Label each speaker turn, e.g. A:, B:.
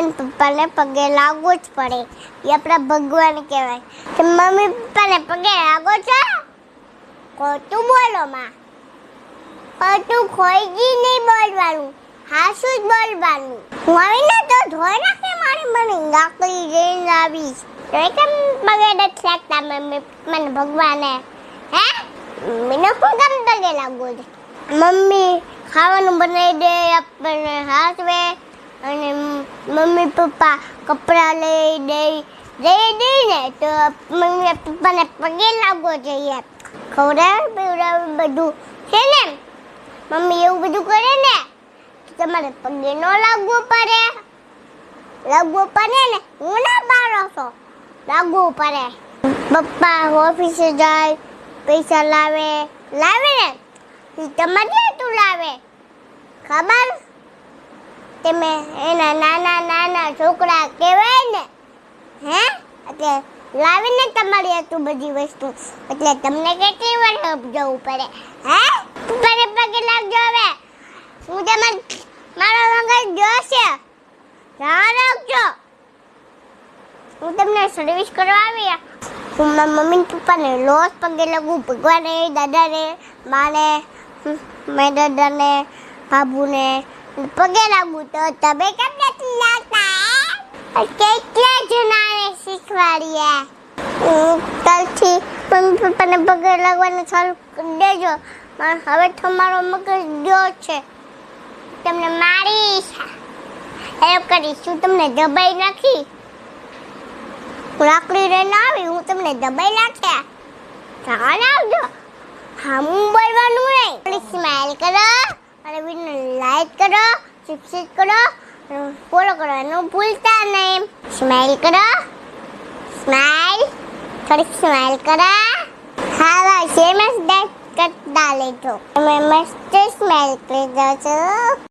A: Mummy પપ્પાને પગે લાગવું જ પડે. એ આપણા ભગવાન કહેવાય. તો મમ્મી પપ્પાને પગે લાગો છો? ખોટું બોલો માં. ખોટું ખોઈજી નહીં બોલવાનું, હાસું જ બોલવાનું. હું આવીને તો ધોઈ નાખે મારી મને લાકડી લઈને આવીશ. તો કેમ પગે નથી લાગતા મમ્મી મને ભગવાને? હે મને કોણ કામ પગે લાગવું છે? મમ્મી ખાવાનું બનાવી દે, આપણને હાથવે, અને મમ્મી પપ્પા કપડાં લઈ દે ને તો મમ્મી પપ્પાને પગે લાગવો જોઈએ. ખવડાવે પીવડાવે બધું છે ને. મમ્મી એવું બધું કરે ને તો તમારે પગે ન લાગવું પડે. લાગવું પડે ને, હું ના પાડો છો, લાગવું પડે. પપ્પા ઓફિસે જાય, પૈસા લાવે ને તમારે તું લાવે ખબર? તમે એના નાના નાના છોકરા કહેવાય ને. હે એટલે લાવીને તમારી આટલું બધી વસ્તુ, એટલે તમને કેટલી વાર જવું પડે? હે પપ્પાને પગે લાગજો. હવે હું તમારે મારો મગજ જોશે, ધ્યાન રાખજો. હું તમને સર્વિસ કરવા આવી. હું મારા મમ્મી પપ્પાને રોજ પગે લાગું, ભગવાને, દાદાને, માને, મારા દાદાને, બાબુને પગે લાગું. તો તમે કેમ નથી લાગતા? કેટલા જણાને શીખવાડીએ. કાલથી મમ્મી પપ્પાને પગે લાગવાનું ચાલુ કરી દેજો. હવે તમારો મગજ જો છે, તમને મારીશ, એવું કરીશ. હું તમને દબાઈ નાખી, લાકડી લઈને આવી, હું તમને દબાઈ નાખ્યા. ધ્યાન આવજો. હા હું બોલવાનું નહીં. પ્લીઝ સ્માઈલ કરો અને વિડીયોને લાઈક કરો, સબસ્ક્રાઇબ કરો, ફોલો કરવાનું ભૂલતા નહીં. સ્માઈલ કરો, સ્માઈલ, થોડીક સ્માઈલ કરો. હા બસ એમ જ કરતા લેજો. તમે મસ્ત સ્માઈલ કરી દો છો.